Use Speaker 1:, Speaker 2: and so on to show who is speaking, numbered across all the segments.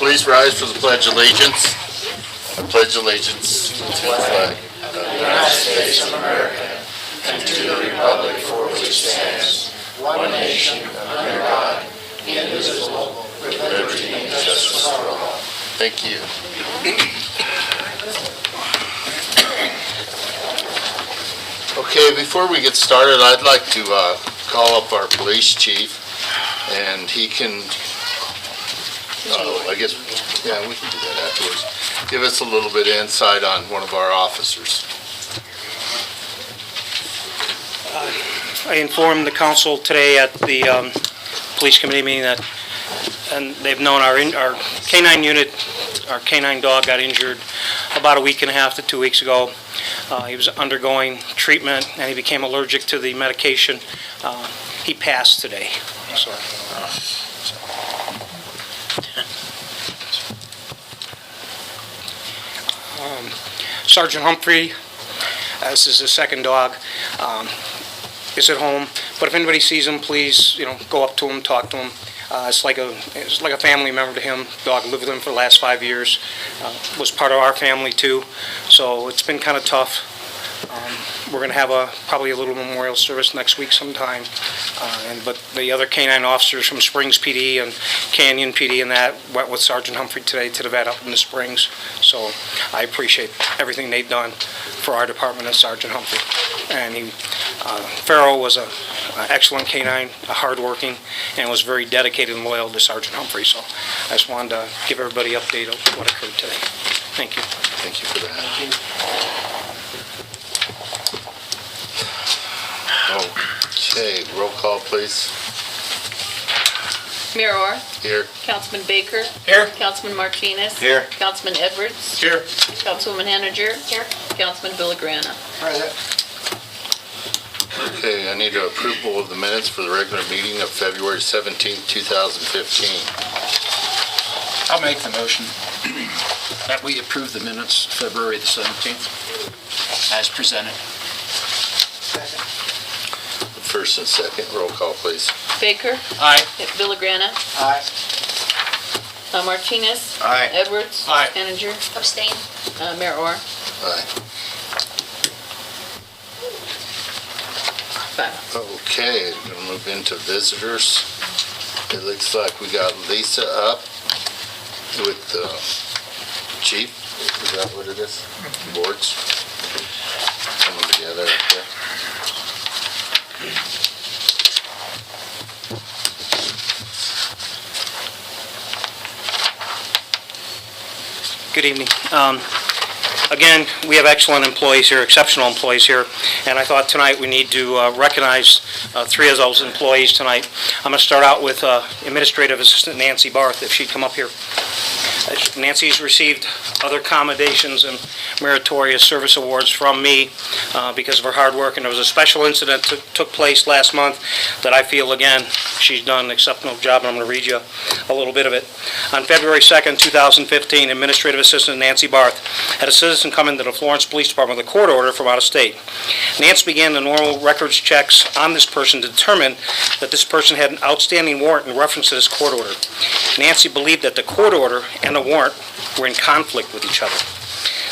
Speaker 1: Please rise for the Pledge of Allegiance. I pledge allegiance to the flag of the United States of America and to the republic for which it stands, one nation, under God, indivisible, with liberty and justice for all. Thank you. Okay, before we get started, I'd like to call up our police chief, and he can, I guess, yeah, we can do that afterwards. Give us a little bit of insight on one of our officers.
Speaker 2: I informed the council today at the police committee meeting that, and they've known our canine unit, our canine dog got injured about a week and a half to 2 weeks ago. He was undergoing treatment and he became allergic to the medication. He passed today. So. Sergeant Humphrey, this is his second dog, is at home. But if anybody sees him, please, go up to him, talk to him. It's like a family member to him. Dog lived with him for the last 5 years. Was part of our family too. So it's been kind of tough. We're going to have probably a little memorial service next week sometime. But the other canine officers from Springs PD and Canyon PD and that went with Sergeant Humphrey today to the vet up in the Springs. So I appreciate everything they've done for our department and Sergeant Humphrey. And Farrell was an excellent canine, hardworking, and was very dedicated and loyal to Sergeant Humphrey. So I just wanted to give everybody an update of what occurred today. Thank you.
Speaker 1: Thank you for that. Thank you. Okay, roll call, please.
Speaker 3: Mayor Orr?
Speaker 1: Here.
Speaker 3: Councilman Baker?
Speaker 2: Here.
Speaker 3: Councilman Martinez?
Speaker 1: Here.
Speaker 3: Councilman Edwards?
Speaker 2: Here.
Speaker 3: Councilwoman Henninger? Here. Councilman Villagrana?
Speaker 1: Okay, I need approval of the minutes for the regular meeting of February 17th, 2015.
Speaker 4: I'll make the motion that we approve the minutes February the 17th as presented.
Speaker 1: First and second, roll call, please.
Speaker 3: Baker?
Speaker 4: Aye.
Speaker 3: Villagrana?
Speaker 4: Aye.
Speaker 3: Martinez?
Speaker 1: Aye.
Speaker 3: Edwards?
Speaker 4: Aye.
Speaker 3: Henninger? Abstain. Mayor Orr?
Speaker 1: Aye.
Speaker 3: Five.
Speaker 1: Okay, we'll move into visitors. It looks like we got Lisa up with the chief. Is that what it is? Boards. Coming together up there.
Speaker 2: Good evening. Again, we have excellent employees here, exceptional employees here, and I thought tonight we need to recognize three of those employees tonight. I'm going to start out with Administrative Assistant Nancy Barth, if she'd come up here. Nancy's received other commendations and meritorious service awards from me because of her hard work, and there was a special incident that took place last month that I feel, again, she's done an exceptional job, and I'm going to read you a little bit of it. On February 2nd, 2015, Administrative Assistant Nancy Barth had a citizen come into the Florence Police Department with a court order from out of state. Nancy began the normal records checks on this person to determine that this person had an outstanding warrant in reference to this court order. Nancy believed that the court order and the warrant were in conflict with each other.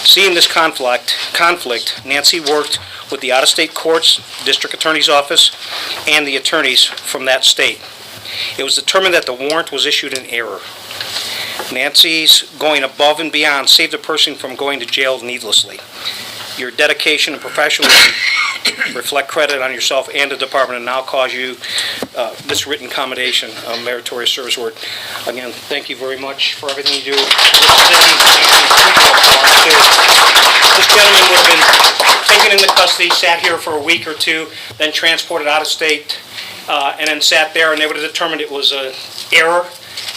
Speaker 2: Seeing this conflict, Nancy worked with the out-of-state courts, district attorney's office, and the attorneys from that state. It was determined that the warrant was issued in error. Nancy's going above and beyond saved a person from going to jail needlessly. Your dedication and professionalism reflect credit on yourself and the department, and now cause you this written commendation, a meritorious service award. Again, thank you very much for everything you do. This gentleman would have been taken into custody, sat here for a week or two, then transported out of state, and then sat there, and they would have determined it was an error,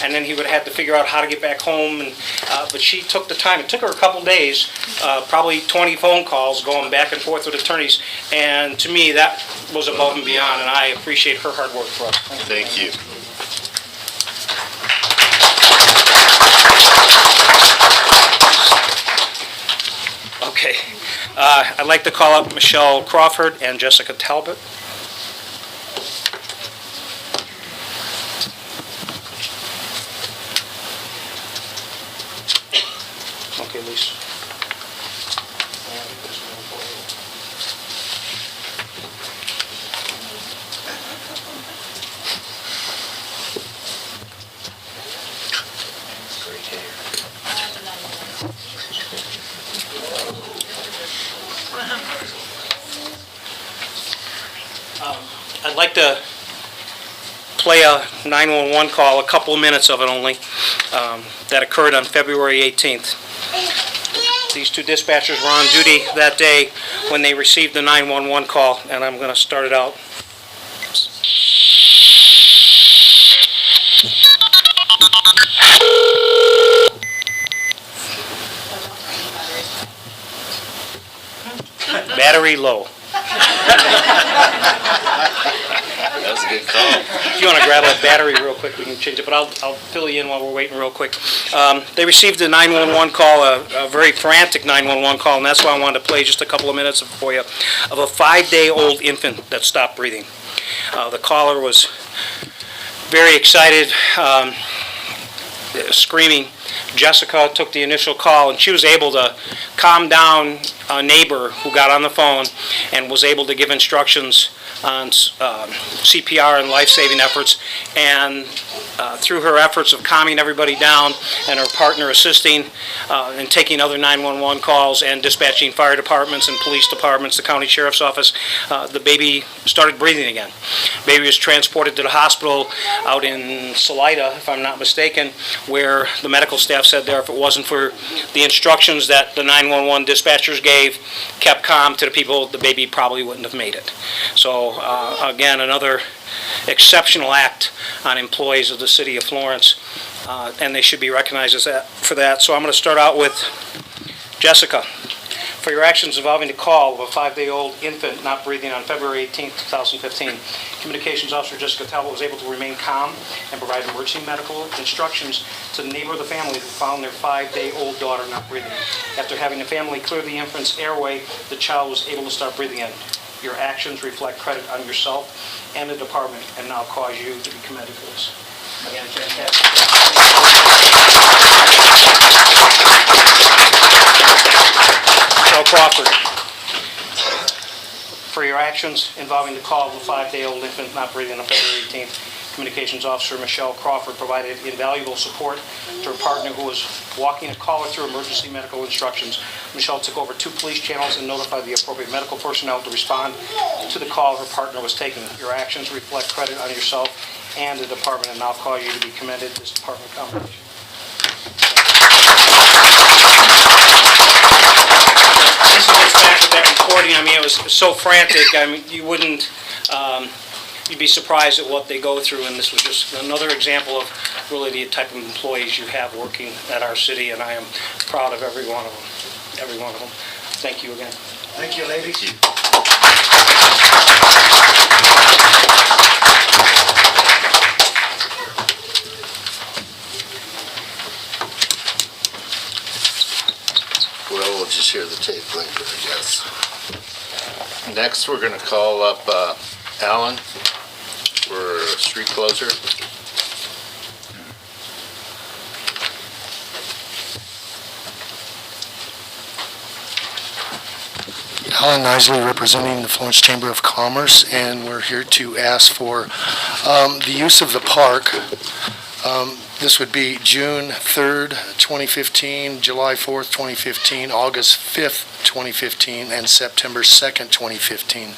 Speaker 2: and then he would have had to figure out how to get back home. And but she took the time. It took her a couple days, probably 20 phone calls going back and forth with attorneys, and to me that was above and beyond, and I appreciate her hard work for us.
Speaker 1: Thank you.
Speaker 2: Okay. I'd like to call up Michelle Crawford and Jessica Talbot. Okay, Lisa. I'd like to play a 911 call, a couple of minutes of it only, that occurred on February 18th. These two dispatchers were on duty that day when they received the 911 call, and I'm going to start it out. Battery low.
Speaker 1: That was a good call.
Speaker 2: If you want to grab a battery real quick, we can change it, but I'll fill you in while we're waiting real quick. They received a 911 call, a very frantic 911 call, and that's why I wanted to play just a couple of minutes for you, of a 5-day-old infant that stopped breathing. The caller was very excited, screaming. Jessica took the initial call, and she was able to calm down a neighbor who got on the phone and was able to give instructions on CPR and life-saving efforts. And through her efforts of calming everybody down and her partner assisting and taking other 911 calls and dispatching fire departments and police departments, the county sheriff's office, the baby started breathing again. Baby was transported to the hospital out in Salida, if I'm not mistaken, where the medical staff said there if it wasn't for the instructions that the 911 dispatchers gave, kept calm to the people, the baby probably wouldn't have made it. So again, another exceptional act on employees of the city of Florence, and they should be recognized for that. So I'm going to start out with Jessica. For your actions involving the call of a 5-day-old infant not breathing on February 18, 2015, Communications Officer Jessica Talbot was able to remain calm and provide emergency medical instructions to the neighbor of the family who found their 5-day-old daughter not breathing. After having the family clear the infant's airway, the child was able to start breathing again. Your actions reflect credit on yourself and the department, and now cause you to be commended for this. Again, fantastic. Michelle Crawford, for your actions involving the call of a 5-day-old infant not breathing on February 18th, Communications Officer Michelle Crawford provided invaluable support to her partner who was walking a caller through emergency medical instructions. Michelle took over 2 police channels and notified the appropriate medical personnel to respond to the call her partner was taking. Your actions reflect credit on yourself and the department, and now cause you to be commended. This department commendation. This gets back to that recording. I mean, it was so frantic. I mean, you wouldn't. You'd be surprised at what they go through, and this was just another example of really the type of employees you have working at our city, and I am proud of every one of them. Every one of them. Thank you again.
Speaker 5: Thank you, ladies.
Speaker 1: Thank you. Well, we'll just hear the tape later, I guess. Next, we're going to call up Alan for a street closer.
Speaker 5: Alan Nisley, representing the Florence Chamber of Commerce, and we're here to ask for the use of the park. This would be June 3rd, 2015, July 4th, 2015, August 5th, 2015, and September 2nd, 2015.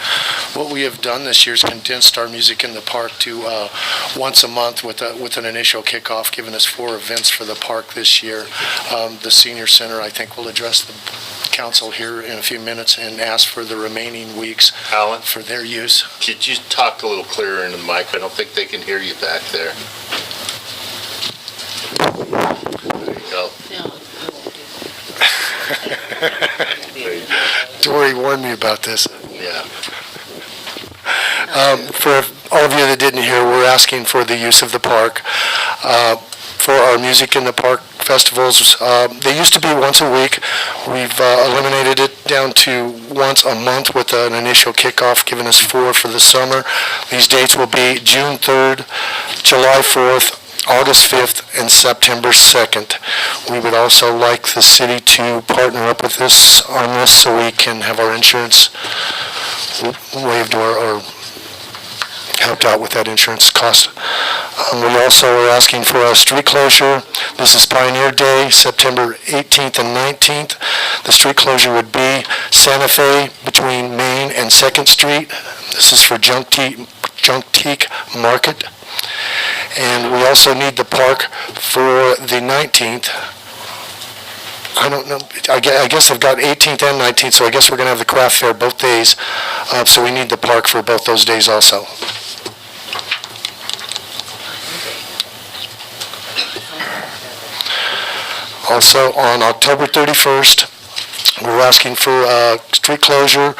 Speaker 5: What we have done this year is condensed our Music in the Park to once a month with an initial kickoff, giving us 4 events for the park this year. The Senior Center, I think, will address the council here in a few minutes and ask for the remaining weeks
Speaker 1: Alan,
Speaker 5: for their use.
Speaker 1: could you talk a little clearer into the mic? I don't think they can hear you back there. There you go.
Speaker 5: Dory warned me about this.
Speaker 1: Yeah.
Speaker 5: For all of you that didn't hear, we're asking for the use of the park for our Music in the Park festivals. They used to be once a week. We've eliminated it down to once a month with an initial kickoff, giving us 4 for the summer. These dates will be June 3rd, July 4th, August 5th and September 2nd. We would also like the city to partner up with us on this so we can have our insurance waived or helped out with that insurance cost. We also are asking for a street closure. This is Pioneer Day, September 18th and 19th. The street closure would be Santa Fe between Main and 2nd Street. This is for Juntique Market. And we also need the park for the 19th. I don't know, I guess I've got 18th and 19th, so I guess we're going to have the craft fair both days. So we need the park for both those days also. Also, on October 31st, we're asking for a street closure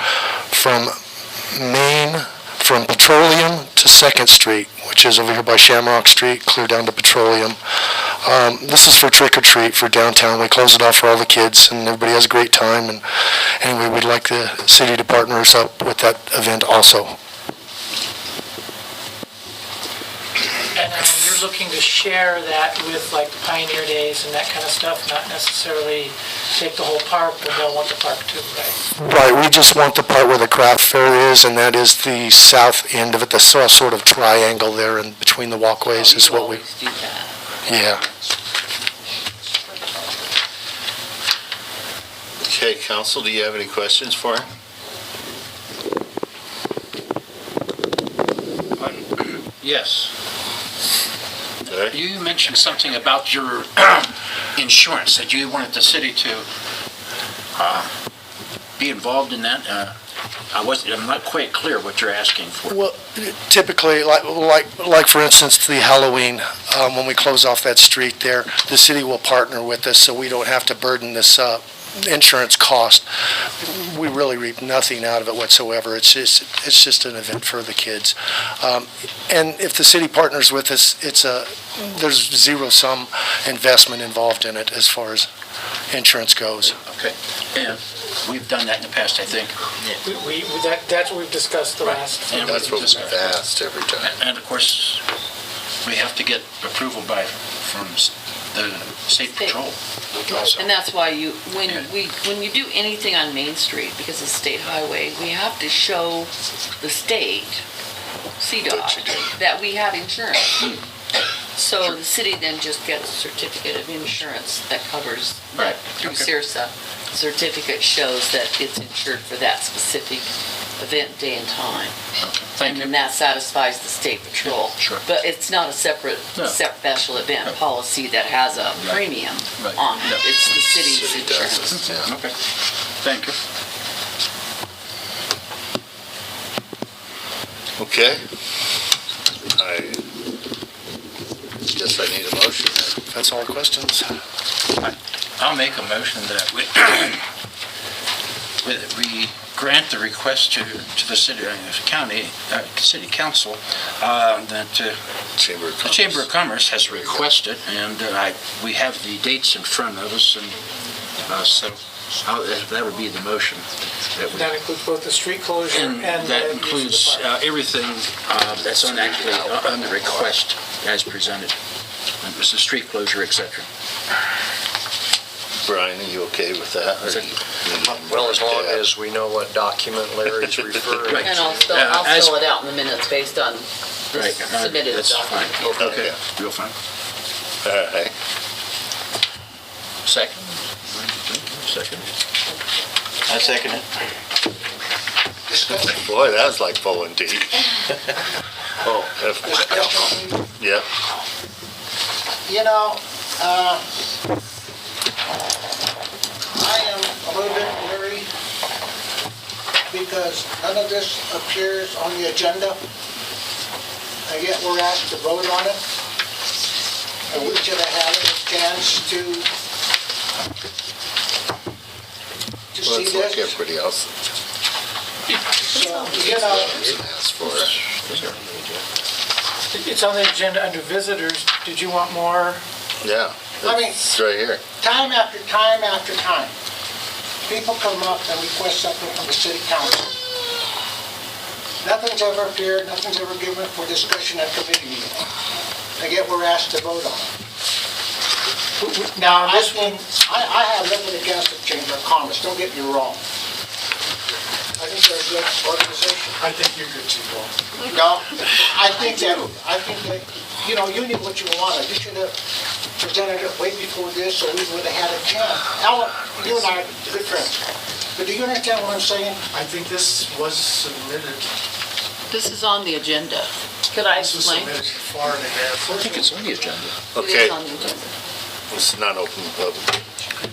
Speaker 5: from Petroleum to 2nd Street, which is over here by Shamrock Street, clear down to Petroleum. This is for trick or treat for downtown. We close it off for all the kids, and everybody has a great time. And anyway, we'd like the city to partner us up with that event also.
Speaker 6: And you're looking to share that with like Pioneer Days and that kind of stuff, not necessarily take the whole park, but they'll want the park too, right?
Speaker 5: Right, we just want the part where the craft fair is, and that is the south end of it, the sort of triangle there in between the walkways is what we,
Speaker 3: always do that.
Speaker 5: yeah.
Speaker 1: Okay, council, do you have any questions for him?
Speaker 4: Yes.
Speaker 1: Okay.
Speaker 4: You mentioned something about your insurance, that you wanted the city to be involved in that. I'm not quite clear what you're asking for.
Speaker 5: Well, typically, like for instance, the Halloween, when we close off that street there, the city will partner with us so we don't have to burden this insurance cost. We really reap nothing out of it whatsoever. It's just an event for the kids. And if the city partners with us, there's zero-sum investment involved in it as far as insurance goes.
Speaker 4: Okay. And we've done that in the past, I think.
Speaker 6: That's what we've discussed the last.
Speaker 4: And
Speaker 1: That's what we've asked every time.
Speaker 4: And of course, we have to get approval from the state patrol. Also.
Speaker 3: And that's why when you do anything on Main Street, because it's a state highway, we have to show the state, CDOT, that we have insurance. So the city then just gets a certificate of insurance that covers,
Speaker 4: Right.
Speaker 3: through
Speaker 4: Okay.
Speaker 3: CIRSA. Certificate shows that it's insured for that specific event, day and time.
Speaker 4: Thank
Speaker 3: And
Speaker 4: you.
Speaker 3: then that satisfies the state patrol.
Speaker 4: Sure.
Speaker 3: But it's not a separate
Speaker 4: No.
Speaker 3: special event
Speaker 4: No.
Speaker 3: policy that has a premium
Speaker 4: Right.
Speaker 3: on it.
Speaker 4: No.
Speaker 3: It's the city's
Speaker 1: City does
Speaker 3: insurance.
Speaker 1: it, yeah.
Speaker 4: Okay. Thank you.
Speaker 1: Okay. I guess I need a motion then.
Speaker 5: If that's all the questions.
Speaker 4: I'll make a motion that we grant the request to the city city council that
Speaker 1: Chamber of
Speaker 4: the
Speaker 1: Commerce.
Speaker 4: Chamber of Commerce has requested, and we have the dates in front of us, and so that would be the motion.
Speaker 6: That includes both the street closure
Speaker 4: And
Speaker 6: and
Speaker 4: that
Speaker 6: the use
Speaker 4: includes
Speaker 6: of the park.
Speaker 4: everything that's on the request as presented. It was the street closure, et cetera.
Speaker 1: Brian, are you okay with that? Or you-
Speaker 7: Well, as long as we know what document Larry's referring
Speaker 4: Right.
Speaker 3: And I'll
Speaker 7: to.
Speaker 4: as-
Speaker 3: fill it out in the minutes based on the
Speaker 4: Right.
Speaker 3: submitted
Speaker 4: That's fine.
Speaker 3: document.
Speaker 4: Okay,
Speaker 1: Okay.
Speaker 4: real fine.
Speaker 1: All right.
Speaker 4: Second? Second?
Speaker 7: I second it.
Speaker 1: Boy, that was like pulling teeth.
Speaker 7: Oh,
Speaker 1: Yeah.
Speaker 8: You know, I am a little bit worried because none of this appears on the agenda, and yet we're asked to vote on it. And we should have had a chance to see
Speaker 1: Let's look
Speaker 8: this.
Speaker 1: everybody else
Speaker 8: So, you know,
Speaker 1: asked for it.
Speaker 6: It's on the agenda under visitors. Did you want more?
Speaker 1: Yeah.
Speaker 8: I mean-
Speaker 1: It's right here.
Speaker 8: time after time after time, people come up and request something from the city council. Nothing's ever appeared, nothing's ever given for discussion at committee meeting. and yet we're asked to vote on it.
Speaker 6: Now,
Speaker 8: I
Speaker 6: this one,
Speaker 8: I have nothing against the Chamber of Commerce, don't get me wrong. I think they're a good organization.
Speaker 6: I think you're good too, Paul.
Speaker 8: No, I think that, you know, you knew what you wanted. You should have presented it way before this, so we would have had a chance. Alan, you and I are good friends. But do you understand what I'm saying?
Speaker 9: I think this was submitted,
Speaker 3: This is on the agenda. Could I
Speaker 9: this was
Speaker 3: explain?
Speaker 9: submitted far in advance.
Speaker 4: I think it's on the agenda.
Speaker 3: It
Speaker 1: Okay,
Speaker 3: is on the agenda.
Speaker 1: this is not open public.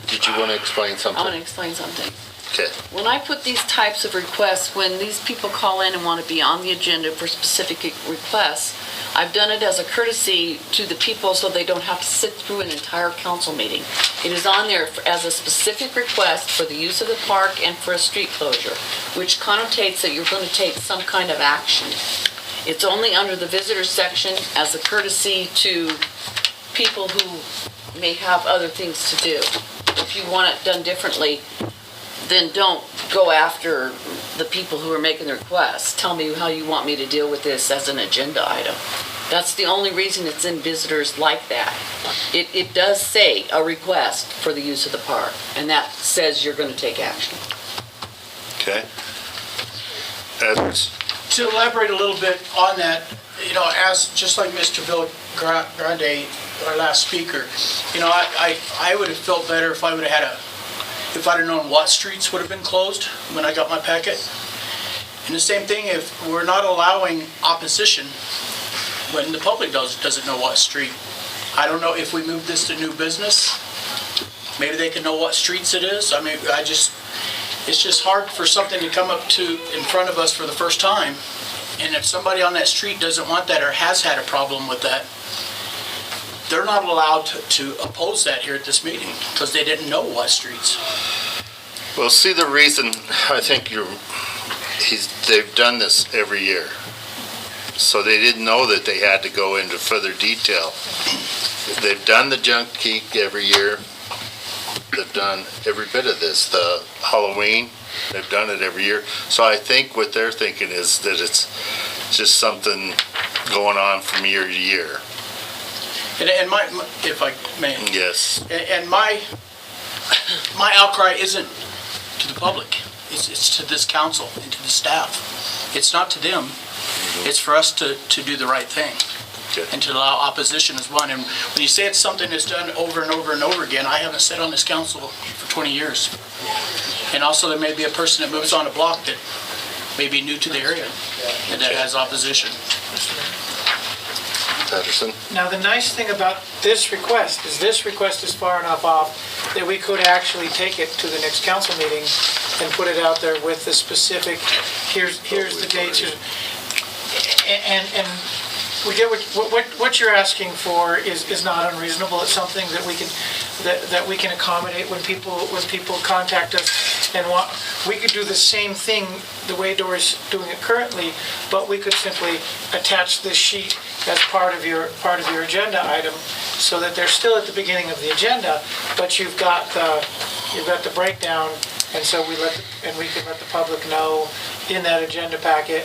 Speaker 1: Did you want to explain
Speaker 3: I want
Speaker 1: something?
Speaker 3: to explain something.
Speaker 1: Okay.
Speaker 3: When I put these types of requests, when these people call in and want to be on the agenda for specific requests, I've done it as a courtesy to the people so they don't have to sit through an entire council meeting. It is on there as a specific request for the use of the park and for a street closure, which connotates that you're going to take some kind of action. It's only under the visitor section as a courtesy to people who may have other things to do. If you want it done differently, then don't go after the people who are making the requests. Tell me how you want me to deal with this as an agenda item. That's the only reason it's in visitors like that. It does say a request for the use of the park, and that says you're going to take action.
Speaker 1: Okay. Edwards?
Speaker 6: To elaborate a little bit on that, you know, as, just like Mr. Bill Grande, our last speaker, you know, I would have felt better if I would have had if I'd have known what streets would have been closed when I got my packet. And the same thing if we're not allowing opposition when the public doesn't know what street. I don't know if we move this to new business, maybe they can know what streets it is. I mean, it's just hard for something to come up to in front of us for the first time. And if somebody on that street doesn't want that or has had a problem with that, they're not allowed to oppose that here at this meeting because they didn't know what streets.
Speaker 1: Well, see, the reason, I think they've done this every year. So they didn't know that they had to go into further detail. They've done the junk geek every year. They've done every bit of this. The Halloween, they've done it every year. So I think what they're thinking is that it's just something going on from year to year.
Speaker 6: And my, if I may,
Speaker 1: Yes.
Speaker 6: and my outcry isn't to the public. It's to this council and to the staff. It's not to them. It's for us to do the right thing.
Speaker 1: Okay.
Speaker 6: And to allow opposition as one. And when you say it's something that's done over and over and over again, I haven't sat on this council for 20 years. And also there may be a person that moves on a block that may be new to the area and that has opposition.
Speaker 1: Patterson?
Speaker 6: Now, the nice thing about this request is far enough off that we could actually take it to the next council meeting and put it out there with the specific, here's the dates. And we get what you're asking for is not unreasonable. It's something that we can accommodate when people contact us and want. We could do the same thing the way Dory's doing it currently, but we could simply attach this sheet as part of your agenda item, so that they're still at the beginning of the agenda, but you've got the breakdown, and so we can let the public know in that agenda packet.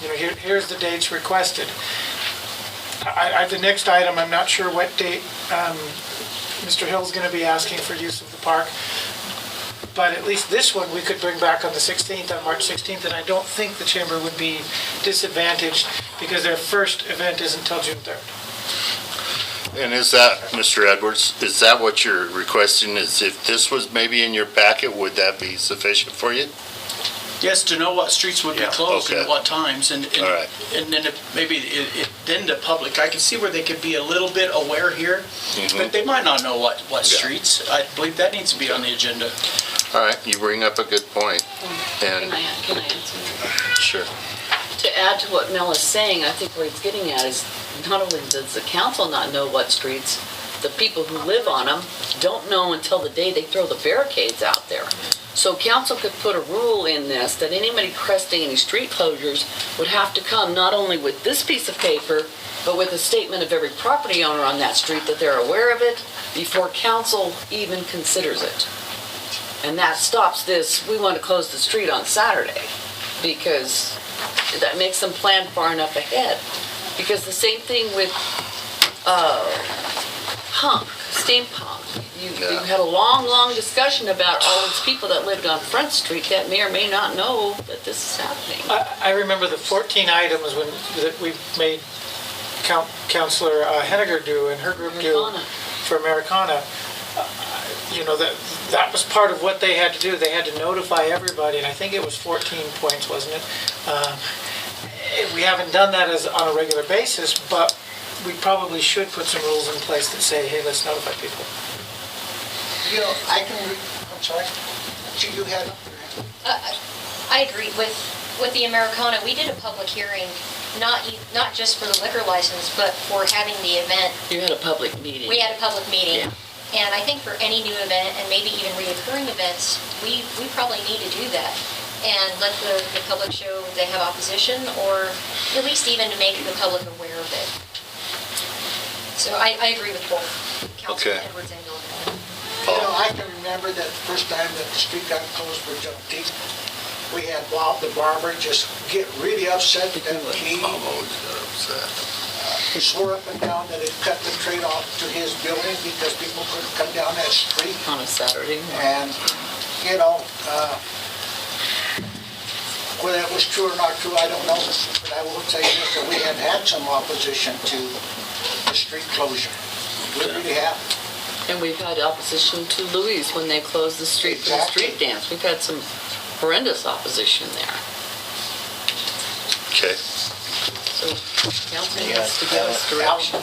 Speaker 6: Here's the dates requested. The next item, I'm not sure what date Mr. Hill's going to be asking for use of the park, but at least this one we could bring back on the 16th, on March 16th, and I don't think the chamber would be disadvantaged because their first event isn't until June 3rd.
Speaker 1: And is that, Mr. Edwards, is that what you're requesting? Is if this was maybe in your packet, would that be sufficient for you?
Speaker 6: Yes, to know what streets would be closed and
Speaker 1: Okay.
Speaker 6: at what times, and
Speaker 1: All right.
Speaker 6: and then then the public, I can see where they could be a little bit aware here, but they might not know what streets. I believe that needs to be on the agenda.
Speaker 1: All right, you bring up a good point.
Speaker 3: Can
Speaker 1: And,
Speaker 3: I answer?
Speaker 1: sure.
Speaker 3: To add to what Mel is saying, I think what he's getting at is not only does the council not know what streets, the people who live on them don't know until the day they throw the barricades out there. So council could put a rule in this that anybody requesting any street closures would have to come not only with this piece of paper, but with a statement of every property owner on that street that they're aware of it before council even considers it. And that stops this, we want to close the street on Saturday, because that makes them plan far enough ahead. Because the same thing with, steampunk. You had a long discussion about all these people that lived on Front Street that may or may not know that this is happening.
Speaker 6: I remember the 14 items that we made Councillor Henniger do and her group do
Speaker 3: Americana.
Speaker 6: for Americana. You know, that was part of what they had to do. They had to notify everybody, and I think it was 14 points, wasn't it? We haven't done that on a regular basis, but we probably should put some rules in place that say, hey, let's notify people.
Speaker 8: You know, I'm sorry, so you had,
Speaker 10: I agree with the Americana. We did a public hearing, not just for the liquor license, but for having the event.
Speaker 3: You had a public meeting.
Speaker 10: We had a public meeting.
Speaker 3: Yeah.
Speaker 10: And I think for any new event, and maybe even reoccurring events, we probably need to do that. And let the public show they have opposition, or at least even to make the public aware of it. So I agree with both Councilman
Speaker 1: Okay.
Speaker 10: Edwards and Gilligan.
Speaker 8: you know, I can remember that first time that the street got closed for Jump Team. We had Bob the barber just get really upset that he
Speaker 1: Always got upset.
Speaker 8: swore up and down that it cut the trade off to his building because people couldn't come down that street.
Speaker 3: On a Saturday.
Speaker 8: And, you know, whether that was true or not true, I don't know. But I will tell you this, that we have had some opposition to the street closure. We really have.
Speaker 3: And we've had opposition to Louis when they closed the street for the
Speaker 8: Exactly.
Speaker 3: street dance. We've had some horrendous opposition there.
Speaker 1: Okay.
Speaker 3: So council needs to give us direction.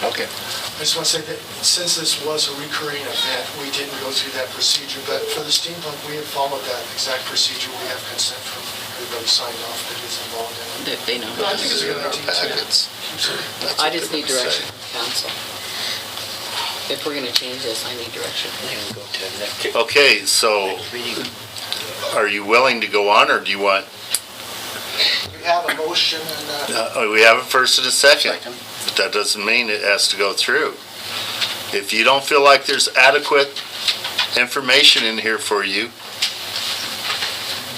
Speaker 1: Okay.
Speaker 9: I just want to say that since this was a recurring event, we didn't go through that procedure, but for the steampunk, we have followed that exact procedure. We have consent from everybody signed off that is involved in it.
Speaker 3: That they know.
Speaker 9: I think it's a good idea.
Speaker 1: Packets. That's
Speaker 3: I
Speaker 1: what
Speaker 3: just
Speaker 1: they're
Speaker 3: need
Speaker 1: gonna
Speaker 3: direction
Speaker 1: say.
Speaker 3: from council. If we're gonna change this, I need direction.
Speaker 1: Okay, so are you willing to go on, or do you want,
Speaker 8: You have a motion and,
Speaker 1: we have a first and a second, but that doesn't mean it has to go through. If you don't feel like there's adequate information in here for you,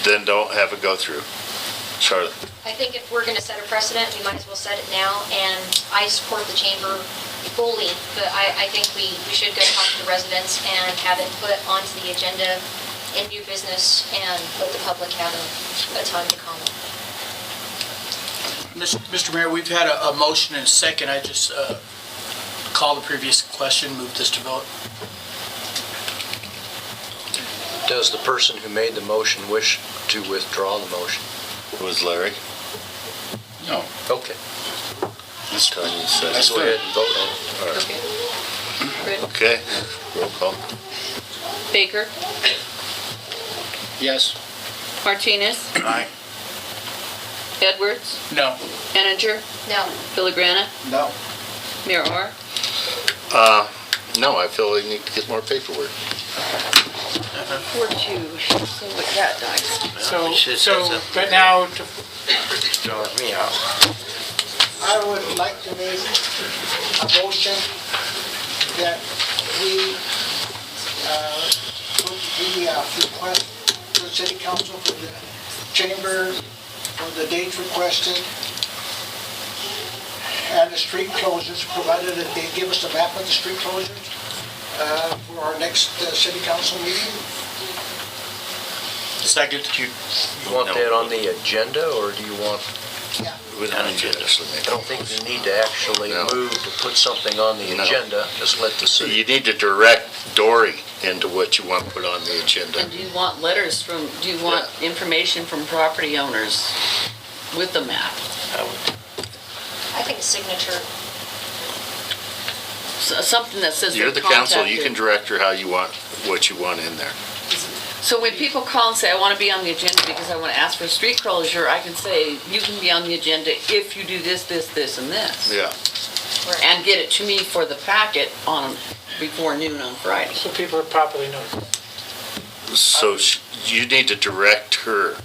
Speaker 1: then don't have it go through. Charlotte?
Speaker 10: I think if we're going to set a precedent, we might as well set it now, and I support the chamber fully, but I think we should go talk to the residents and have it put onto the agenda in new business and let the public have a time to comment.
Speaker 11: Mr. Mayor, we've had a motion and a second. I just call the previous question, move this to vote.
Speaker 7: Does the person who made the motion wish to withdraw the motion?
Speaker 1: Was Larry?
Speaker 4: No.
Speaker 7: Okay,
Speaker 1: This time you said.
Speaker 7: let's go ahead and vote on it.
Speaker 1: All right.
Speaker 3: Okay. Good.
Speaker 1: Okay, roll call.
Speaker 3: Baker,
Speaker 4: Yes.
Speaker 3: Martinez,
Speaker 1: Aye.
Speaker 3: Edwards,
Speaker 11: No.
Speaker 3: Henninger,
Speaker 10: No.
Speaker 8: uh,
Speaker 3: Filigrana,
Speaker 8: no.
Speaker 3: Mayor Orr.
Speaker 1: No, I feel we need to get more paperwork.
Speaker 3: 4-2, so with that dies.
Speaker 6: But now, to
Speaker 8: I would like to make a motion that we put the request to the city council for the chamber for the dates requested and the street closures, provided that they give us a map of the street closures for our next city council meeting.
Speaker 11: Second.
Speaker 7: Do you want that on the agenda, or do you want,
Speaker 1: We don't need to actually make
Speaker 7: I don't think you need to actually
Speaker 1: No.
Speaker 7: move to put something on the
Speaker 1: No.
Speaker 7: agenda, just let the city.
Speaker 1: You need to direct Dory into what you want to put on the agenda.
Speaker 3: And do you want letters from, do you want information from property owners with the map?
Speaker 10: I think a signature.
Speaker 3: Something that says
Speaker 1: You're
Speaker 3: they're
Speaker 1: the council, you can
Speaker 3: contacted.
Speaker 1: direct her how you want, what you want in there.
Speaker 3: So when people call and say, I want to be on the agenda because I want to ask for street closure, I can say, you can be on the agenda if you do this, this, this, and this.
Speaker 1: Yeah.
Speaker 3: And get it to me for the packet before noon on Friday.
Speaker 6: so people are properly notified.
Speaker 1: So you need to direct her,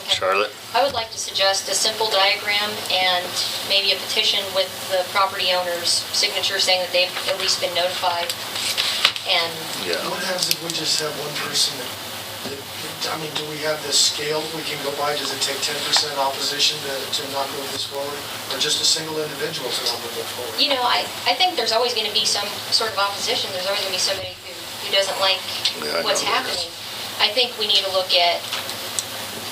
Speaker 1: Charlotte.
Speaker 10: I would like to suggest a simple diagram and maybe a petition with the property owner's signature saying that they've at least been notified. And
Speaker 1: Yeah.
Speaker 9: What happens if we just have one person that I mean, do we have this scale we can go by? Does it take 10% opposition to not move this forward? Or just a single individual to not move it forward?
Speaker 10: You know, I think there's always going to be some sort of opposition. There's always going to be somebody who doesn't like
Speaker 1: Yeah, I
Speaker 10: what's
Speaker 1: know there is.
Speaker 10: happening. I think we need to look at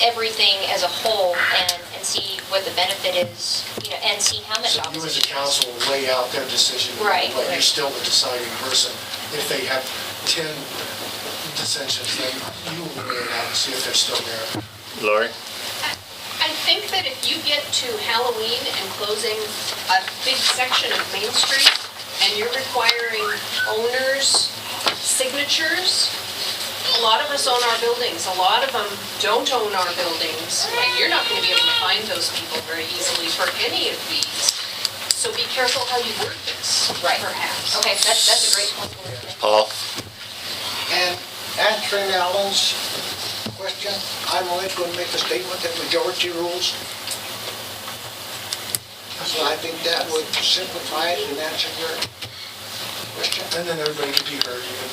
Speaker 10: everything as a whole and see what the benefit is, you know, and see how much
Speaker 9: So you as a
Speaker 10: opposition.
Speaker 9: council will lay out their decision.
Speaker 10: Right.
Speaker 9: But you're still the deciding person. If they have 10 dissensions, then you will weigh it out and see if they're still there.
Speaker 1: Lori?
Speaker 12: I think that if you get to Halloween and closing a big section of Main Street, and you're requiring owners' signatures, a lot of us own our buildings, a lot of them don't own our buildings, and you're not going to be able to find those people very easily for any of these. So be careful how you word this,
Speaker 10: Right.
Speaker 12: perhaps.
Speaker 10: Okay, that's a great point.
Speaker 1: Paul?
Speaker 8: And answering Alan's question, I'm only going to make a statement that majority rules. So I think that would simplify it and answer your question.
Speaker 9: And then everybody can be heard even.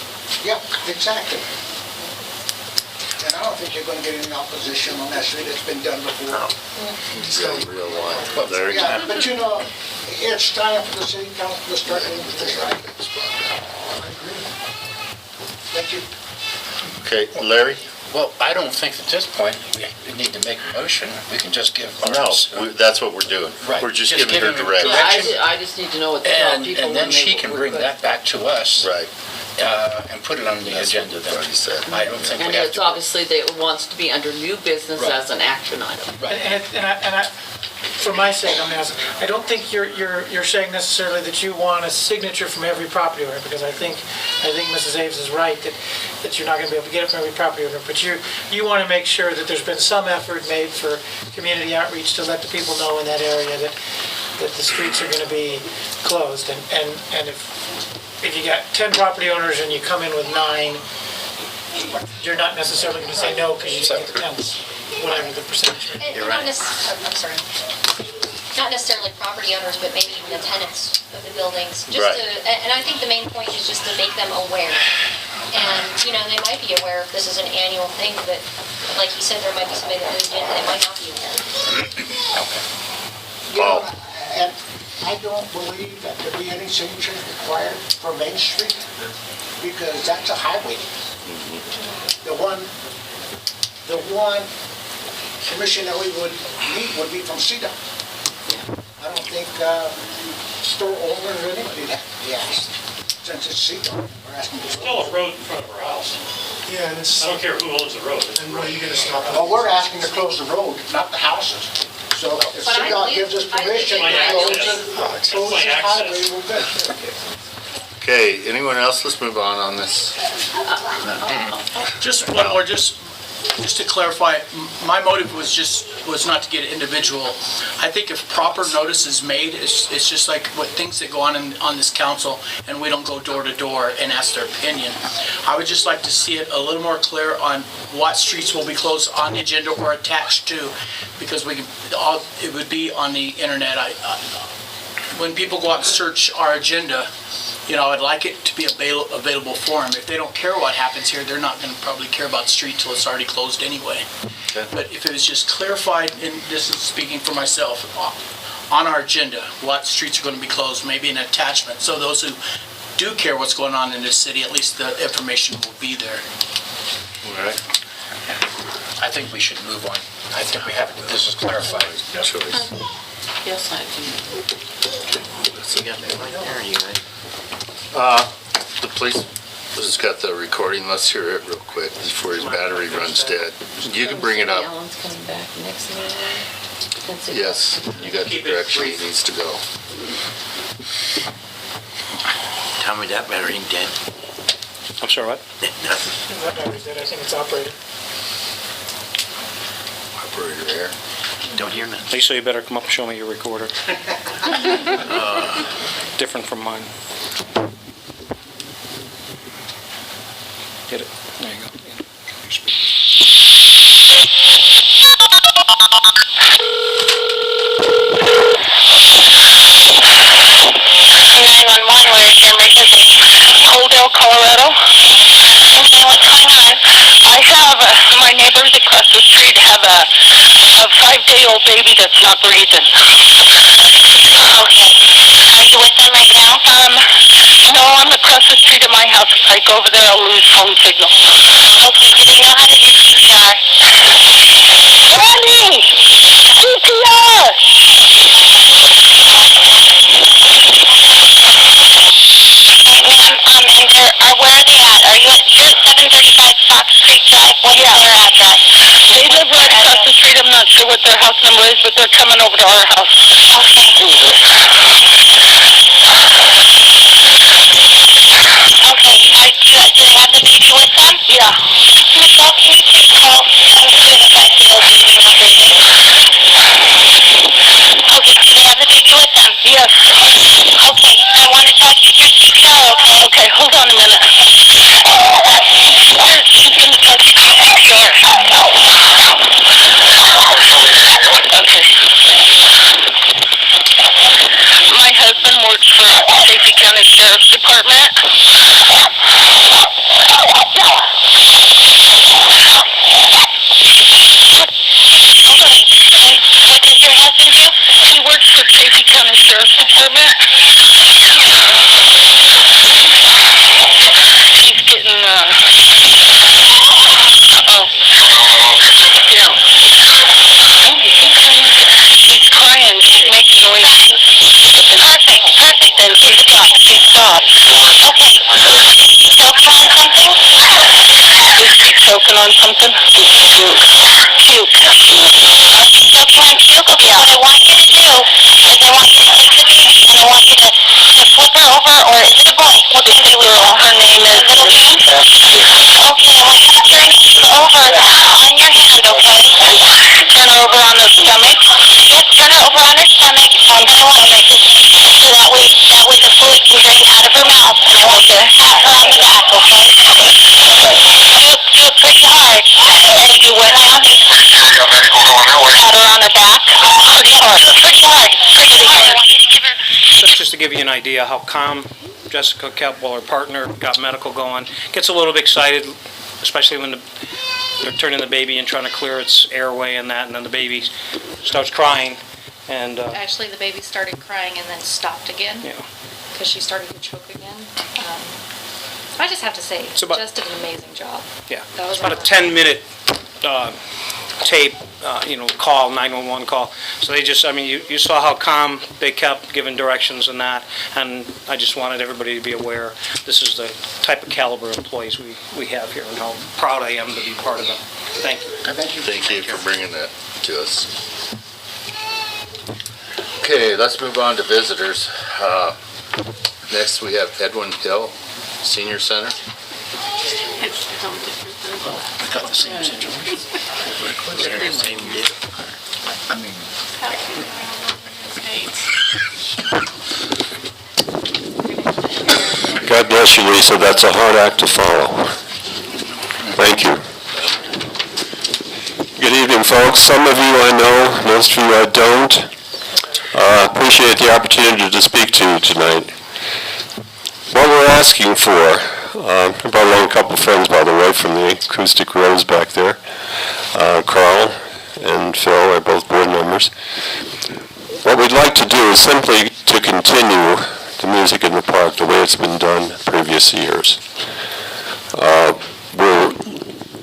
Speaker 8: Yeah, exactly. And I don't think you're going to get any opposition on that street. It's been done before.
Speaker 1: He's got a real one. Larry?
Speaker 8: Yeah, but you know, it's time for the city council to start moving this right. Thank you.
Speaker 1: Okay, Larry?
Speaker 4: Well, I don't think at this point we need to make a motion. We can just give
Speaker 1: No,
Speaker 4: ours.
Speaker 1: that's what we're doing.
Speaker 4: Right.
Speaker 1: We're just
Speaker 4: Just
Speaker 1: giving her
Speaker 4: giving her
Speaker 1: direction.
Speaker 4: direction.
Speaker 3: I just need to know what to tell people.
Speaker 4: And then
Speaker 3: when
Speaker 4: she
Speaker 3: they-
Speaker 4: can bring that back to us.
Speaker 1: Right.
Speaker 4: And put it on the
Speaker 1: That's
Speaker 4: agenda
Speaker 1: what
Speaker 4: then.
Speaker 1: Freddie said.
Speaker 4: I don't think
Speaker 3: And
Speaker 4: we have
Speaker 3: it's
Speaker 4: to.
Speaker 3: obviously that it wants to be under new business
Speaker 4: Right.
Speaker 3: as an action item.
Speaker 4: Right.
Speaker 6: And I, for my sake, I'm asking, I don't think you're saying necessarily that you want a signature from every property owner, because I think Mrs. Aves is right, that you're not gonna be able to get it from every property owner, but you wanna make sure that there's been some effort made for community outreach to let the people know in that area that the streets are gonna be closed, and if you got 10 property owners and you come in with 9, you're not necessarily gonna say no, because you didn't get the 10, whatever the percentage.
Speaker 10: And
Speaker 4: You're
Speaker 10: not
Speaker 4: right.
Speaker 10: I'm sorry. Not necessarily property owners, but maybe even the tenants of the buildings. Just
Speaker 1: Right.
Speaker 10: to, and I think the main point is just to make them aware. And, you know, they might be aware if this is an annual thing, but like you said, there might be somebody that moved in and they might not be aware.
Speaker 8: You know, and I don't believe that there be any signatures required for Main Street, because that's a highway. The one commission that we would meet would be from CDOT. I don't think store owner or anybody that we asked, since it's CDOT, we're asking to.
Speaker 13: Still a road in front of our house.
Speaker 9: Yeah, and it's,
Speaker 13: I don't care who owns the road.
Speaker 9: and what are you going to stop?
Speaker 8: Well, we're asking to close the road, not the houses. So if
Speaker 12: But I
Speaker 8: CDOT
Speaker 12: believe-
Speaker 8: gives us
Speaker 12: I think
Speaker 8: permission
Speaker 13: it's
Speaker 8: to close
Speaker 13: access.
Speaker 8: the
Speaker 13: It's like
Speaker 8: highway,
Speaker 13: access.
Speaker 8: we're good.
Speaker 1: Okay, anyone else? Let's move on this.
Speaker 11: Just one more, just to clarify, my motive was not to get individual. I think if proper notice is made, it's just like what things that go on this council, and we don't go door to door and ask their opinion. I would just like to see it a little more clear on what streets will be closed on the agenda or attached to, because it would be on the internet. When people go out and search our agenda, you know, I'd like it to be available for them. If they don't care what happens here, they're not going to probably care about the street till it's already closed anyway.
Speaker 1: Okay.
Speaker 11: But if it was just clarified, and this is speaking for myself, on our agenda, what streets are going to be closed, maybe an attachment, so those who do care what's going on in this city, at least the information will be there.
Speaker 1: All right.
Speaker 4: I think we should move on. I think we have, this is clarified.
Speaker 1: Choice.
Speaker 3: Yes, I do.
Speaker 1: You got that right there, you right? The police has got the recording. Let's hear it real quick before his battery runs dead. You can bring it up.
Speaker 3: Alan's coming back next meeting.
Speaker 1: Yes, you got the direction he needs to go.
Speaker 4: Tell me that battery ain't dead.
Speaker 2: I'm sorry, what?
Speaker 6: That battery's dead, I think it's operated.
Speaker 1: Operator air.
Speaker 4: Don't hear nothing.
Speaker 2: Lisa, you better come up and show me your recorder. Different from mine. Get it. There you go.
Speaker 14: Where's your emergency? Coaldale, Colorado. Okay, what's going on? I have 2-day-old baby that's not breathing. Okay. Are you with them right now? No, I'm across the street of my house. If I go over there, I'll lose phone signal. Okay, do they know how to do CPR? Randy! CPR! Ma'am, and where are they at? You're at 735 Fox Creek Drive. What's their address? They live right across the street. I'm not sure what their house number is, but they're coming over to our house. Okay. Okay, do they have the baby with them? Yeah. Michelle, can you please call 735 to the baby not breathing? Okay, do they have the baby with them? Yes. Okay, I want to talk to your CPR, okay? Okay, hold on a minute. She's going to talk to your CPR. Okay. My husband works for Chaffey County Sheriff's Department. What does your husband do? He works for Chaffey County Sheriff's Department. He's getting, she's crying, she's making noises. Perfect, then she stopped. Okay. Choking on something? Is she choking on something? Puke. Okay, choking on puke? Okay, what I want you to do is I want you to take the baby and I want you to flip her over, or is it a boy? What kind of girl? Her name is Little June? Okay, I want you to turn over on your hand, okay? Turn her over on her stomach. Yep, turn her over on her stomach, and I want you to, so that way the fluid can drain out of her mouth, and I want you to pat her on the back, okay? Do it pretty hard, and do what now? Pat her on her back, pretty hard. I want you to give her...
Speaker 2: Just to give you an idea how calm Jessica kept while her partner got medical going. Gets a little bit excited, especially when they're turning the baby and trying to clear its airway and that, and then the baby starts crying. And
Speaker 15: Actually, the baby started crying and then stopped again.
Speaker 2: Yeah.
Speaker 15: Because she started to choke again. I just have to say, just did an amazing job.
Speaker 2: Yeah,
Speaker 15: That was
Speaker 2: it's about a 10-minute tape, call, 911 call. So they just, you saw how calm they kept giving directions and that, and I just wanted everybody to be aware this is the type of caliber of employees we have here and how proud I am to be part of them. Thank you.
Speaker 1: Thank you for bringing that to us. Okay, let's move on to visitors. Next, we have Edwin Hill, Senior Center.
Speaker 4: I got the same situation.
Speaker 16: God bless you, Lisa. That's a hard act to follow. Thank you. Good evening, folks. Some of you I know, most of you I don't. Appreciate the opportunity to speak to you tonight. What we're asking for, I brought along a couple of friends, by the way, from the Acoustic Rose back there. Carl and Phil are both board members. What we'd like to do is simply to continue the music in the park the way it's been done previous years. We're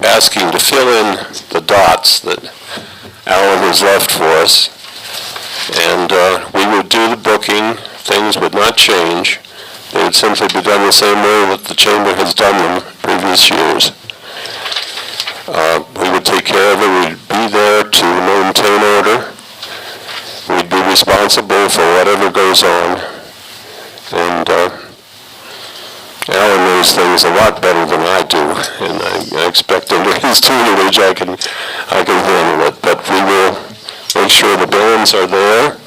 Speaker 16: asking to fill in the dots that Alan has left for us, and we would do the booking. Things would not change. They would simply be done the same way that the chamber has done them previous years. We would take care of it. We'd be there to maintain order. We'd be responsible for whatever goes on. And Alan knows things a lot better than I do, and I expect under his tutelage I can handle it. But we will make sure the bands are there.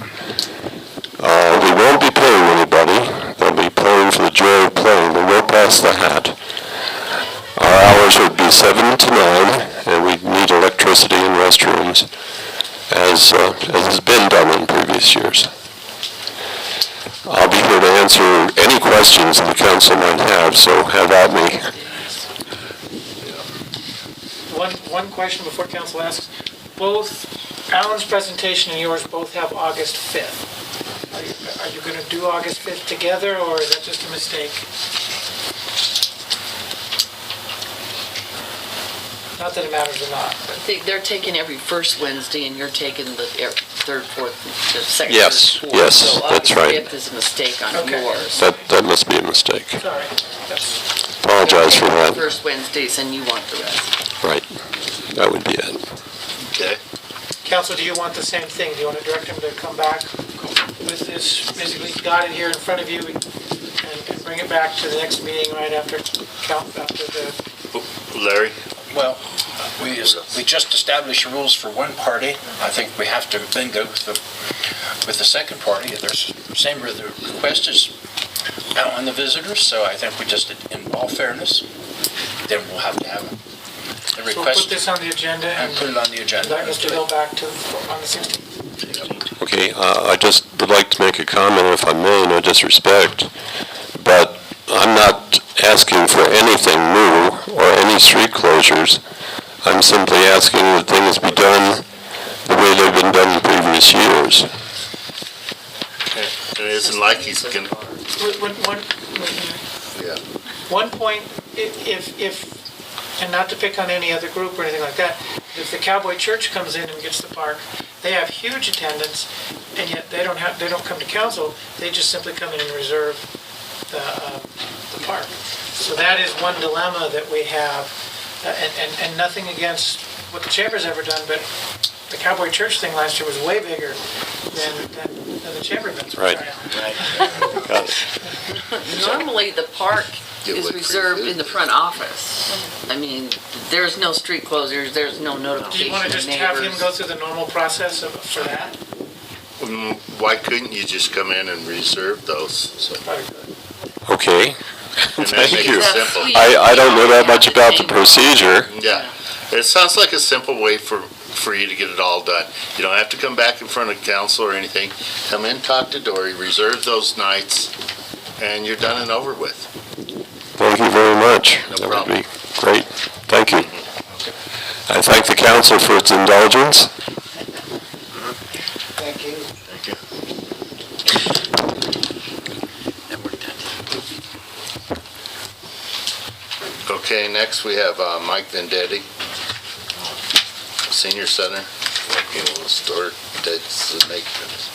Speaker 16: We won't be paying anybody. They'll be playing for the joy of playing. We will pass the hat. Our hours would be 7 to 9, and we'd need electricity and restrooms, as has been done in previous years. I'll be here to answer any questions that the council might have, so have at me.
Speaker 6: One question before council asks. Both Alan's presentation and yours both have August 5th. Are you going to do August 5th together, or is that just a mistake? Not that it matters or not, but
Speaker 3: They're taking every first Wednesday, and you're taking the third, fourth, the second,
Speaker 16: Yes,
Speaker 3: third, fourth.
Speaker 16: yes,
Speaker 3: So
Speaker 16: that's right.
Speaker 3: August 5th is a mistake on
Speaker 6: Okay.
Speaker 3: yours.
Speaker 16: That must be a mistake.
Speaker 6: sorry.
Speaker 16: Apologize for
Speaker 3: They're taking the
Speaker 16: that.
Speaker 3: first Wednesdays, and you want the rest.
Speaker 16: Right. That would be it.
Speaker 1: Okay.
Speaker 6: Council, do you want the same thing? Do you want to direct him to come back with this basically dotted here in front of you and bring it back to the next meeting right after the...
Speaker 1: Larry?
Speaker 4: Well, we just established rules for one party. I think we have to then go with the second party. There's the same request as out on the visitors, so I think we just, in all fairness, then we'll have to have a
Speaker 6: So we'll
Speaker 4: request.
Speaker 6: put this on the agenda
Speaker 4: And put it on the agenda.
Speaker 6: That goes to go back to on the 16th.
Speaker 16: Okay, I just would like to make a comment, if I may, no disrespect, but I'm not asking for anything new or any street closures. I'm simply asking that things be done the way they've been done in previous years.
Speaker 1: And it isn't like he's gonna, yeah.
Speaker 6: One point, if, and not to pick on any other group or anything like that, if the Cowboy Church comes in and gets the park, they have huge attendance, and yet they don't come to council, they just simply come in and reserve the park. So that is one dilemma that we have, and nothing against what the chamber's ever done, but the Cowboy Church thing last year was way bigger than the chamber events.
Speaker 16: Right.
Speaker 3: Normally, the park
Speaker 1: Get
Speaker 3: is
Speaker 1: what
Speaker 3: reserved
Speaker 1: free
Speaker 3: in the front office. I mean, there's no street closures, there's no
Speaker 6: Do
Speaker 3: notification
Speaker 6: you want to
Speaker 3: of
Speaker 6: just have him
Speaker 3: neighbors.
Speaker 6: go through the normal process for that?
Speaker 1: Why couldn't you just come in and reserve those?
Speaker 6: Probably good.
Speaker 16: Okay,
Speaker 1: And then
Speaker 16: thank
Speaker 1: make
Speaker 16: you.
Speaker 1: it simple.
Speaker 16: I don't know that much about the procedure.
Speaker 1: Yeah, it sounds like a simple way for you to get it all done. You don't have to come back in front of council or anything. Come in, talk to Dory, reserve those nights, and you're done and over with.
Speaker 16: Thank you very much.
Speaker 1: No
Speaker 16: That would
Speaker 1: problem.
Speaker 16: be great. Thank you. I thank the council for its indulgence.
Speaker 8: Thank you.
Speaker 1: Thank you.
Speaker 4: And we're done.
Speaker 1: Okay, next we have Mike Vendetti, Senior Center, store maintenance.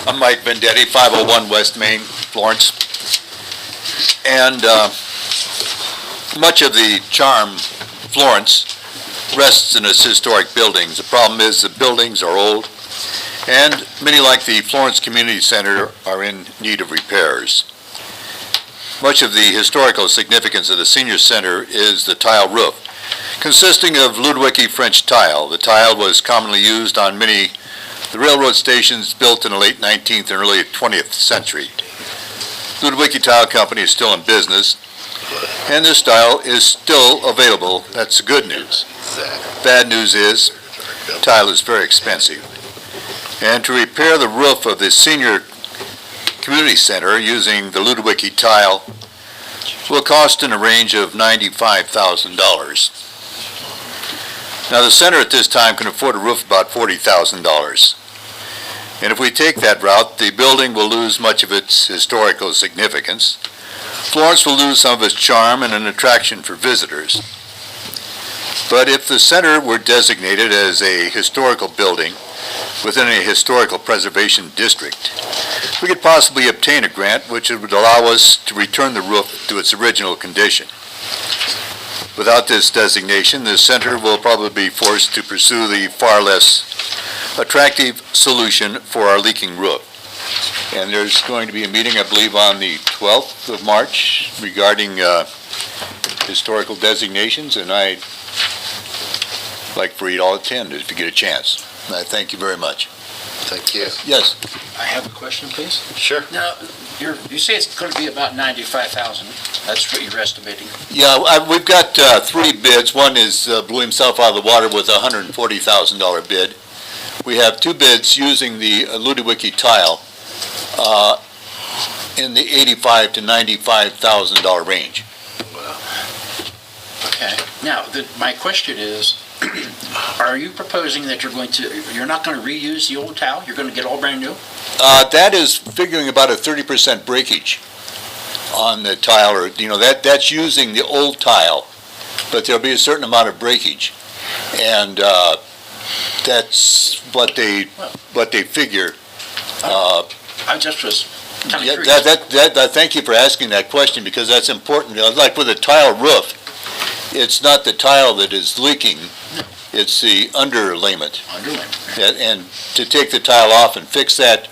Speaker 17: I'm Mike Vendetti, 501 West Main, Florence. And much of the charm Florence rests in its historic buildings. The problem is the buildings are old, and many, like the Florence Community Center, are in need of repairs. Much of the historical significance of the Senior Center is the tile roof, consisting of Ludowici French tile. The tile was commonly used on many the railroad stations built in the late 19th and early 20th century. Ludowici Tile Company is still in business, and this tile is still available. That's the good news. Bad news is, tile is very expensive. And to repair the roof of the Senior Community Center using the Ludowici tile will cost in the range of $95,000. Now, the center at this time can afford a roof about $40,000. And if we take that route, the building will lose much of its historical significance. Florence will lose some of its charm and an attraction for visitors. But if the center were designated as a historical building within a historical preservation district, we could possibly obtain a grant which would allow us to return the roof to its original condition. Without this designation, the center will probably be forced to pursue the far less attractive solution for our leaking roof. And there's going to be a meeting, I believe, on the 12th of March regarding historical designations, and I'd like for you to all attend if you get a chance. And I thank you very much.
Speaker 1: Thank you.
Speaker 17: Yes.
Speaker 4: I have a question, please.
Speaker 1: Sure.
Speaker 4: Now, you say it's going to be about $95,000. That's what you're estimating.
Speaker 17: Yeah, we've got three bids. One is blew himself out of the water with a $140,000 bid. we have two bids using the Ludowici tile in the $85,000 to $95,000 range.
Speaker 4: Okay. Now, my question is, are you proposing that you're not going to reuse the old tile? You're going to get all brand new?
Speaker 17: That is figuring about a 30% breakage on the tile, or, that's using the old tile, but there'll be a certain amount of breakage. And that's what they figure.
Speaker 4: I just was kind of curious.
Speaker 17: Thank you for asking that question, because that's important. Like with a tile roof, it's not the tile that is leaking, it's the underlayment. And to take the tile off and fix that,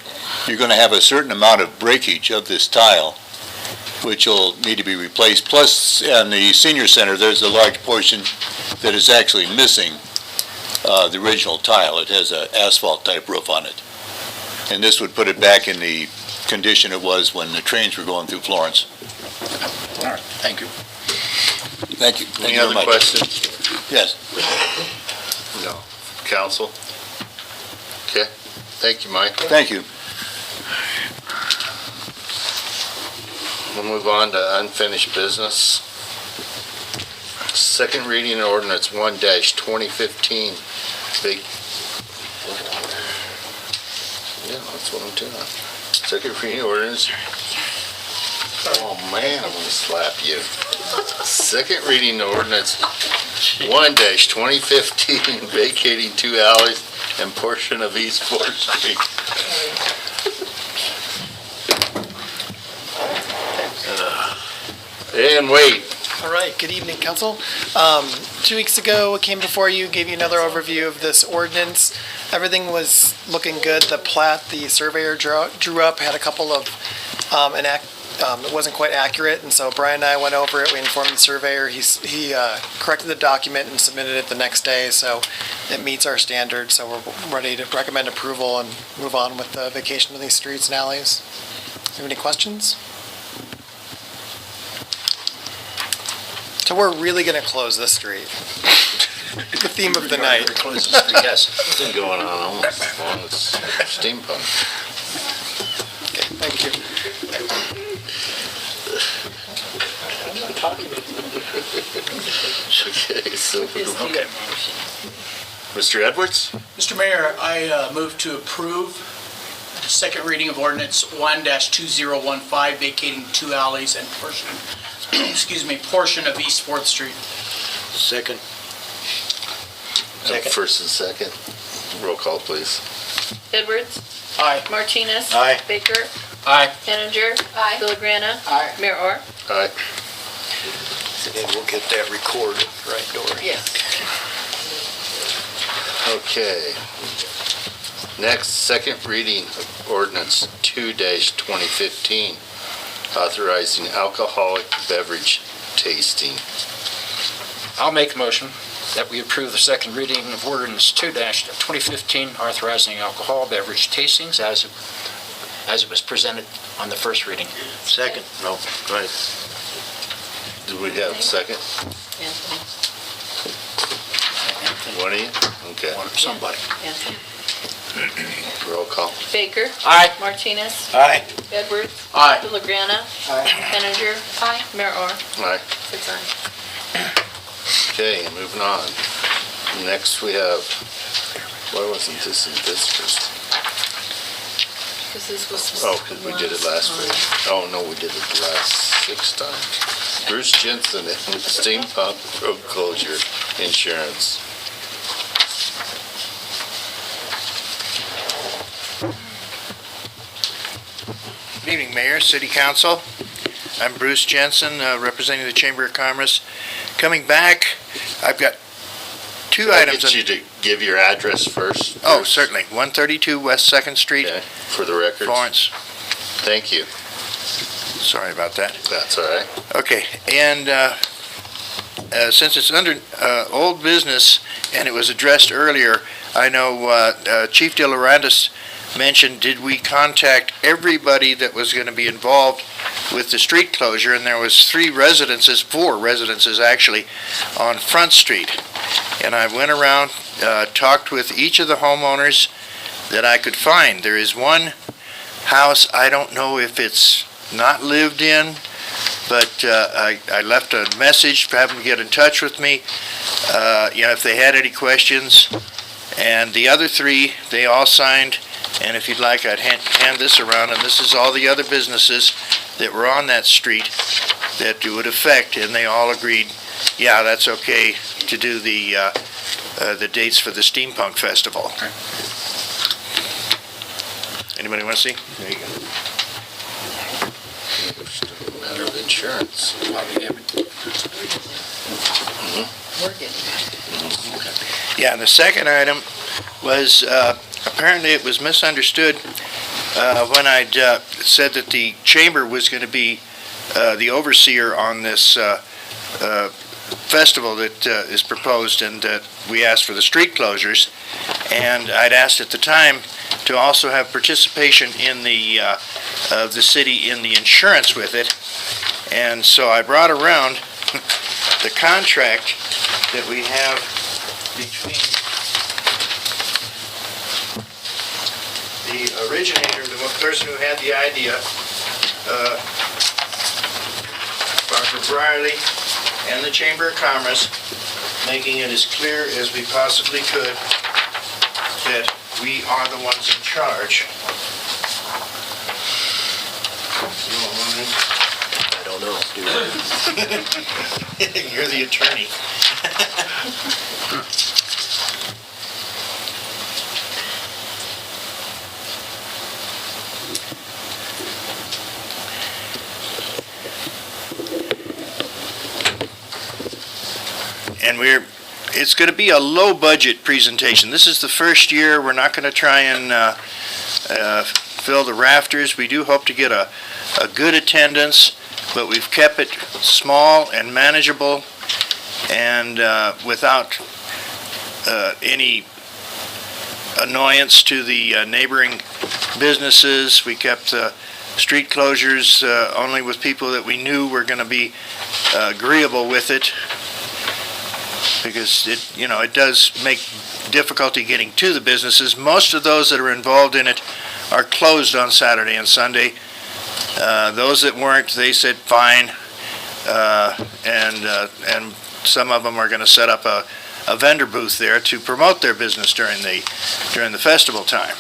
Speaker 17: you're going to have a certain amount of breakage of this tile, which will need to be replaced. Plus, in the senior center, there's a large portion that is actually missing the original tile. It has an asphalt-type roof on it. And this would put it back in the condition it was when the trains were going through Florence.
Speaker 4: All right, thank you.
Speaker 17: Thank you.
Speaker 1: Any other questions?
Speaker 17: Yes.
Speaker 1: No. Council? Okay. Thank you, Mike.
Speaker 17: Thank you.
Speaker 1: We'll move on to unfinished business. Second reading ordinance 1-2015. Yeah, that's what I'm doing. Second reading ordinance. Oh man, I'm gonna slap you. Second reading ordinance 1-2015, vacating 2 alleys and portion of East 4th Street. And wait.
Speaker 18: All right, good evening, council. 2 weeks ago, I came before you, gave you another overview of this ordinance. Everything was looking good. The plat the surveyor drew up had a couple of, it wasn't quite accurate, and so Brian and I went over it. We informed the surveyor. He corrected the document and submitted it the next day, so it meets our standards. So we're ready to recommend approval and move on with the vacation of these streets and alleys. Have any questions? So we're really going to close this street. The theme of the night.
Speaker 4: Yes.
Speaker 1: It's been going on almost as long as steampunk.
Speaker 18: Okay, thank you.
Speaker 1: Okay, so, Mr. Edwards?
Speaker 11: Mr. Mayor, I move to approve the second reading of ordinance 1-2015, vacating 2 alleys and portion of East 4th Street.
Speaker 4: Second.
Speaker 1: First and second. Roll call, please.
Speaker 3: Edwards?
Speaker 11: Aye.
Speaker 3: Martinez?
Speaker 4: Aye.
Speaker 3: Baker?
Speaker 4: Aye.
Speaker 3: Henninger?
Speaker 12: Aye.
Speaker 3: Villagrana?
Speaker 8: Aye.
Speaker 3: Mayor Orr?
Speaker 1: Aye.
Speaker 4: And we'll get that recorded, right, Dory?
Speaker 3: Yes.
Speaker 1: Okay. Next, second reading of ordinance 2-2015, authorizing alcoholic beverage tasting.
Speaker 4: I'll make the motion that we approve the second reading of ordinance 2-2015, authorizing alcohol beverage tastings as it was presented on the first reading.
Speaker 1: Second. No, go ahead. Do we have a second?
Speaker 3: Anthony?
Speaker 1: One of you? Okay.
Speaker 4: Somebody.
Speaker 3: Anthony?
Speaker 1: Roll call.
Speaker 3: Baker?
Speaker 4: Aye.
Speaker 3: Martinez?
Speaker 4: Aye.
Speaker 3: Edwards?
Speaker 11: Aye.
Speaker 3: Villagrana? Henninger?
Speaker 12: Aye.
Speaker 3: Mayor Orr?
Speaker 1: Aye.
Speaker 3: 6 ayes.
Speaker 1: Okay, moving on. Next we have, why wasn't this in visitors?
Speaker 3: Because this was...
Speaker 1: Oh, because we did it last week. Oh, no, we did it the last 6 times. Bruce Jensen and Steampunk Road Closure Insurance.
Speaker 19: Good evening, Mayor, City Council. I'm Bruce Jensen, representing the Chamber of Commerce. Coming back, I've got 2 items.
Speaker 1: Can I get you to give your address first?
Speaker 19: Oh,
Speaker 1: Bruce?
Speaker 19: certainly. 132 West 2nd Street,
Speaker 1: Okay, for the records.
Speaker 19: Florence.
Speaker 1: Thank you.
Speaker 19: Sorry about that.
Speaker 1: That's all right.
Speaker 19: Okay, and since it's under old business and it was addressed earlier, I know Chief De Laurentiis mentioned, did we contact everybody that was going to be involved with the street closure? And there was 4 residences actually, on Front Street. And I went around, talked with each of the homeowners, that I could find. There is one house, I don't know if it's not lived in, but I left a message to have them get in touch with me, if they had any questions. And the other three, they all signed, and if you'd like, I'd hand this around, and this is all the other businesses that were on that street that it would affect, and they all agreed, yeah, that's okay to do the dates for the Steampunk Festival. Anybody want to see? There you go.
Speaker 1: Matter of insurance.
Speaker 3: We're getting
Speaker 19: Yeah, and the second item was, apparently it was misunderstood when I'd said that the chamber was going to be the overseer on this festival that is proposed, and that we asked for the street closures. And I'd asked at the time to also have participation in of the city in the insurance with it. And so I brought around the contract that we have between the originator, the person who had the idea, Barbara Briley, and the Chamber of Commerce, making it as clear as we possibly could that we are the ones in charge.
Speaker 7: I don't know, do you?
Speaker 19: You're the attorney. And it's going to be a low budget presentation. This is the first year. We're not going to try and fill the rafters. We do hope to get a good attendance, but we've kept it small and manageable, and without any annoyance to the neighboring businesses. We kept street closures only with people that we knew were going to be agreeable with it, because it does make difficulty getting to the businesses. Most of those that are involved in it are closed on Saturday and Sunday. Those that weren't, they said fine, and some of them are going to set up a vendor booth there to promote their business during the festival time.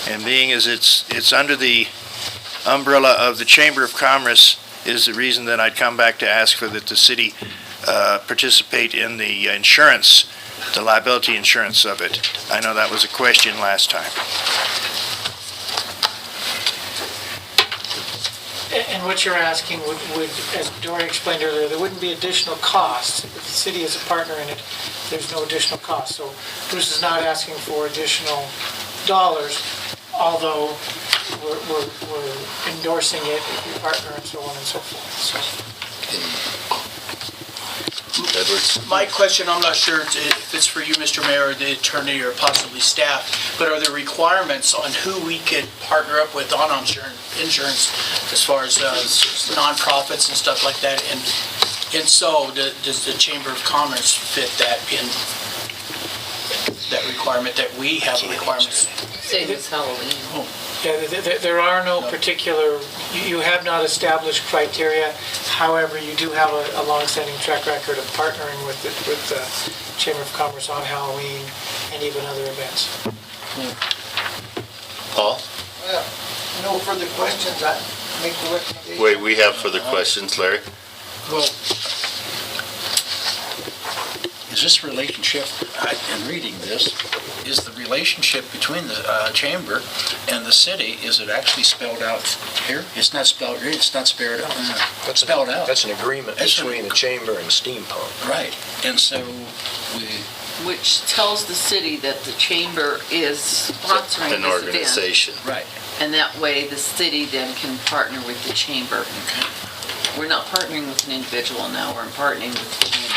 Speaker 19: And being as it's under the umbrella of the Chamber of Commerce is the reason that I'd come back to ask for that the city participate in the insurance, the liability insurance of it. I know that was a question last time.
Speaker 6: And what you're asking would, as Dory explained earlier, there wouldn't be additional costs. If the city is a partner in it, there's no additional cost. So Bruce is not asking for additional dollars, although we're endorsing it if we partner and so on and so forth. So.
Speaker 1: Edwards?
Speaker 11: My question, I'm not sure if it's for you, Mr. Mayor, or the attorney, or possibly staff, but are there requirements on who we could partner up with on insurance as far as nonprofits and stuff like that? And so, does the Chamber of Commerce fit that in that requirement, that we have requirements?
Speaker 3: Same as Halloween.
Speaker 6: Yeah, there are no particular, you have not established criteria. However, you do have a long-standing track record of partnering with the Chamber of Commerce on Halloween and even other events.
Speaker 1: Paul?
Speaker 8: Well, no further questions, I make the recommendation.
Speaker 1: Wait, we have further questions, Larry?
Speaker 4: Well, is this relationship, in reading this, is the relationship between the chamber and the city, is it actually spelled out here? It's not spelled here, it's not spelled out.
Speaker 7: That's an agreement between the chamber and Steampunk.
Speaker 4: Right, and so
Speaker 3: Which tells the city that the chamber is sponsoring
Speaker 1: An
Speaker 3: this
Speaker 1: organization.
Speaker 3: event.
Speaker 4: Right.
Speaker 3: And that way the city then can partner with the chamber. We're not partnering with an individual now, we're partnering with the chamber.